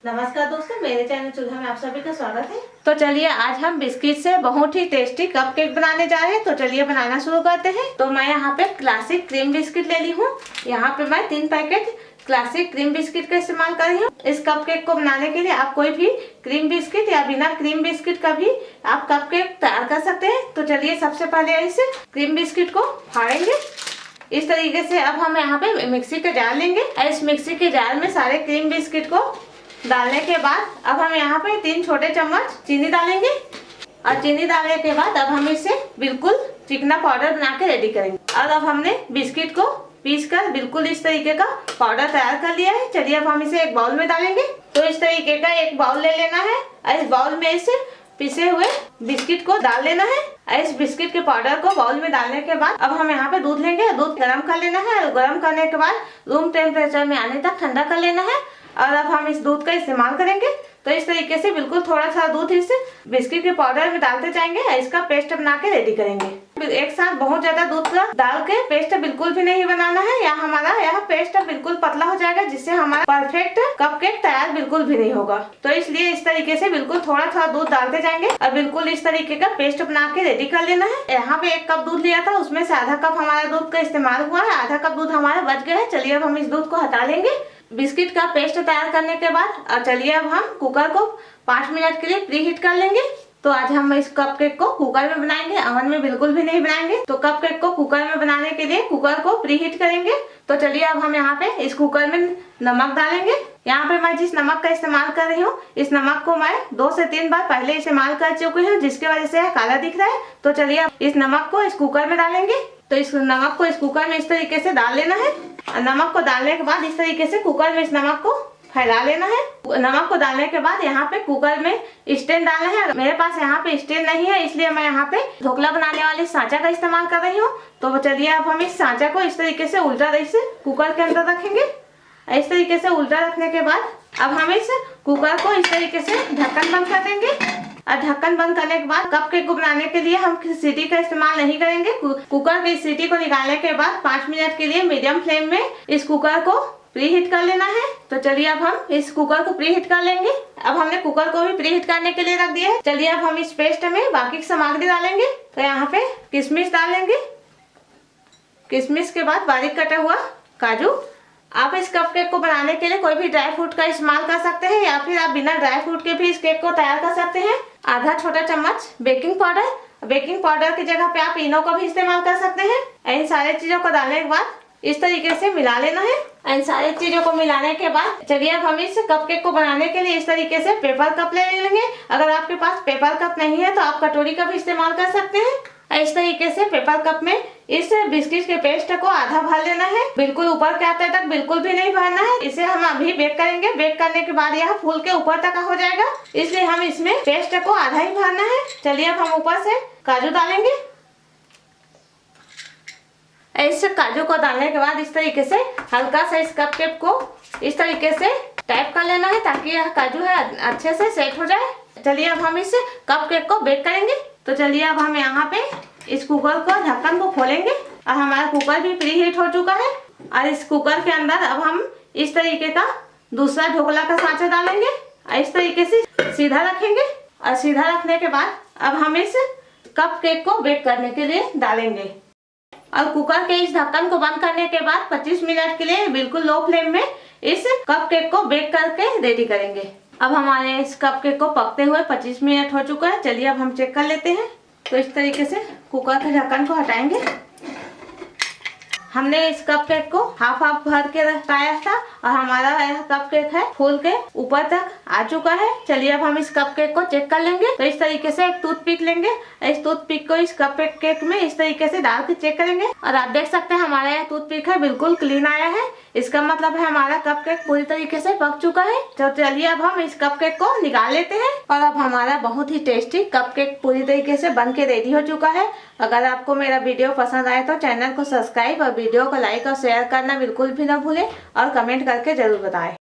नमस्कार दोस्तों, मेरे चैनल चूल्हा में आप सभी का स्वागत है। तो चलिए आज हम बिस्किट से बहुत ही टेस्टी कपकेक बनाने जा रहे हैं। तो चलिए बनाना शुरू करते हैं। तो मैं यहाँ पे क्लासिक क्रीम बिस्किट ले ली हूँ। यहाँ पे मैं 3 पैकेट क्लासिक क्रीम बिस्किट का इस्तेमाल कर रही हूँ। इस कपकेक को बनाने के लिए आप कोई भी क्रीम बिस्किट या बिना क्रीम बिस्किट का भी आप कपकेक तैयार कर सकते हैं। तो चलिए सबसे पहले इस क्रीम बिस्किट को फाड़ेंगे इस तरीके से। अब हम यहाँ पे मिक्सी का जार लेंगे और इस मिक्सी के जार में सारे क्रीम बिस्किट को डालने के बाद अब हम यहाँ पे 3 छोटे चम्मच चीनी डालेंगे और चीनी डालने के बाद अब हम इसे बिल्कुल चिकना पाउडर बना के रेडी करेंगे। और अब हमने बिस्किट को पीसकर बिल्कुल इस तरीके का पाउडर तैयार कर लिया है। चलिए अब हम इसे एक बाउल में डालेंगे। तो इस तरीके का एक बाउल ले लेना है और इस बाउल में इसे पिसे हुए बिस्किट को डाल लेना है। इस बिस्किट के पाउडर को बाउल में डालने के बाद अब हम यहाँ पे दूध लेंगे। दूध गर्म कर लेना है और गर्म करने के बाद रूम टेम्परेचर में आने तक ठंडा कर लेना है। और अब हम इस दूध का इस्तेमाल करेंगे। तो इस तरीके से बिल्कुल थोड़ा सा दूध इस बिस्किट के पाउडर में डालते जाएंगे और इसका पेस्ट बना के रेडी करेंगे। एक साथ बहुत ज्यादा दूध का डाल के पेस्ट बिल्कुल भी नहीं बनाना है, या हमारा यह पेस्ट बिल्कुल पतला हो जाएगा जिससे हमारा परफेक्ट कपकेक तैयार बिल्कुल भी नहीं होगा। तो इसलिए इस तरीके से बिल्कुल थोड़ा थोड़ा दूध डालते जाएंगे और बिल्कुल इस तरीके का पेस्ट बना के रेडी कर लेना है। यहाँ पे 1 कप दूध लिया था, उसमें से आधा कप हमारा दूध का इस्तेमाल हुआ है, आधा कप दूध हमारा बच गया है। चलिए अब हम इस दूध को हटा लेंगे बिस्किट का पेस्ट तैयार करने के बाद। और चलिए अब हम कुकर को 5 मिनट के लिए प्री हीट कर लेंगे। तो आज हम इस कपकेक को कुकर में बनाएंगे, अवन में बिल्कुल भी नहीं बनाएंगे। तो कपकेक को कुकर में बनाने के लिए कुकर को प्री हीट करेंगे। तो चलिए अब हम यहाँ पे इस कुकर में नमक डालेंगे। यहाँ पे मैं जिस नमक का इस्तेमाल कर रही हूँ, इस नमक को मैं 2 से 3 बार पहले इस्तेमाल कर चुकी हूँ, जिसकी वजह से यह काला दिख रहा है। तो चलिए अब इस नमक को इस कुकर में डालेंगे। तो इस नमक को इस कुकर में इस तरीके से डाल लेना है। नमक को डालने के बाद इस तरीके से कुकर में इस नमक को फैला लेना है। नमक को डालने के बाद यहाँ पे कुकर में स्टैंड डालना है। मेरे पास यहाँ पे स्टैंड नहीं है, इसलिए मैं यहाँ पे ढोकला बनाने वाले सांचा का इस्तेमाल कर रही हूँ। तो चलिए अब हम इस सांचा को इस तरीके से उल्टा इसे कुकर के अंदर रखेंगे। इस तरीके से उल्टा रखने के बाद अब हम इस कुकर को इस तरीके से ढक्कन बंद कर देंगे। और ढक्कन बंद करने के बाद कपकेक को बनाने के लिए हम सीटी का इस्तेमाल नहीं करेंगे। कुकर की सीटी को निकालने के बाद 5 मिनट के लिए मीडियम फ्लेम में इस कुकर को प्री हीट कर लेना है। तो चलिए अब हम इस कुकर को प्री हीट कर लेंगे। अब हमने कुकर को भी प्री हीट करने के लिए रख दिया है। चलिए अब हम इस पेस्ट में बाकी की सामग्री डालेंगे। तो यहाँ पे किशमिश डालेंगे। किशमिश के बाद बारीक कटा हुआ काजू। आप इस कपकेक को बनाने के लिए कोई भी ड्राई फ्रूट का इस्तेमाल कर सकते हैं, या फिर आप बिना ड्राई फ्रूट के भी इस केक को तैयार कर सकते हैं। आधा छोटा चम्मच बेकिंग पाउडर। बेकिंग पाउडर की जगह पे आप इनो का भी इस्तेमाल कर सकते हैं। इन सारी चीजों को डालने के बाद इस तरीके से मिला लेना है। इन सारी चीजों को मिलाने के बाद चलिए अब हम इस कपकेक को बनाने के लिए इस तरीके से पेपर कप ले लेंगे। अगर आपके पास पेपर कप नहीं है तो आप कटोरी का भी इस्तेमाल कर सकते हैं। इस तरीके से पेपर कप में इस बिस्किट के पेस्ट को आधा भर लेना है, बिल्कुल ऊपर के आते तक बिल्कुल भी नहीं भरना है। इसे हम अभी बेक करेंगे। बेक करने के बाद यह फूल के ऊपर तक हो जाएगा, इसलिए हम इसमें पेस्ट को आधा ही भरना है। चलिए अब हम ऊपर से काजू डालेंगे। इस काजू को डालने के बाद इस तरीके से हल्का सा इस कपकेक को इस तरीके से टैप कर लेना है, ताकि यह काजू है अच्छे से सेट हो जाए। चलिए अब हम इस कपकेक को बेक करेंगे। तो चलिए अब हम यहाँ पे इस कुकर को ढक्कन को खोलेंगे और हमारा कुकर भी प्री हीट हो चुका है। और इस कुकर के अंदर अब हम इस तरीके का दूसरा ढोकला का सांचा डालेंगे और इस तरीके से सीधा रखेंगे। और सीधा रखने के बाद अब हम इस कपकेक को बेक करने के लिए डालेंगे। और कुकर के इस ढक्कन को बंद करने के बाद 25 मिनट के लिए बिल्कुल लो फ्लेम में इस कपकेक को बेक करके रेडी करेंगे। अब हमारे इस कपकेक को पकते हुए 25 मिनट हो चुका है। चलिए अब हम चेक कर लेते हैं। तो इस तरीके से कुकर के ढक्कन को हटाएंगे। हमने इस कपकेक को हाफ भर के रखाया था और हमारा यह कपकेक है फूल के ऊपर तक आ चुका है। चलिए अब हम इस कपकेक को चेक कर लेंगे। तो इस तरीके से एक टूथपिक लेंगे। इस टूथपिक को इस कपकेक में इस तरीके से डाल के चेक करेंगे। और आप देख सकते हैं हमारा यह टूथपिक है बिल्कुल क्लीन आया है। इसका मतलब है हमारा कपकेक पूरी तरीके से पक चुका है। तो चलिए अब हम इस कपकेक को निकाल लेते हैं। और अब हमारा बहुत ही टेस्टी कपकेक पूरी तरीके से बन के रेडी हो चुका है। अगर आपको मेरा वीडियो पसंद आए तो चैनल को सब्सक्राइब और वीडियो को लाइक और शेयर करना बिल्कुल भी ना भूलें और कमेंट करके जरूर बताएं।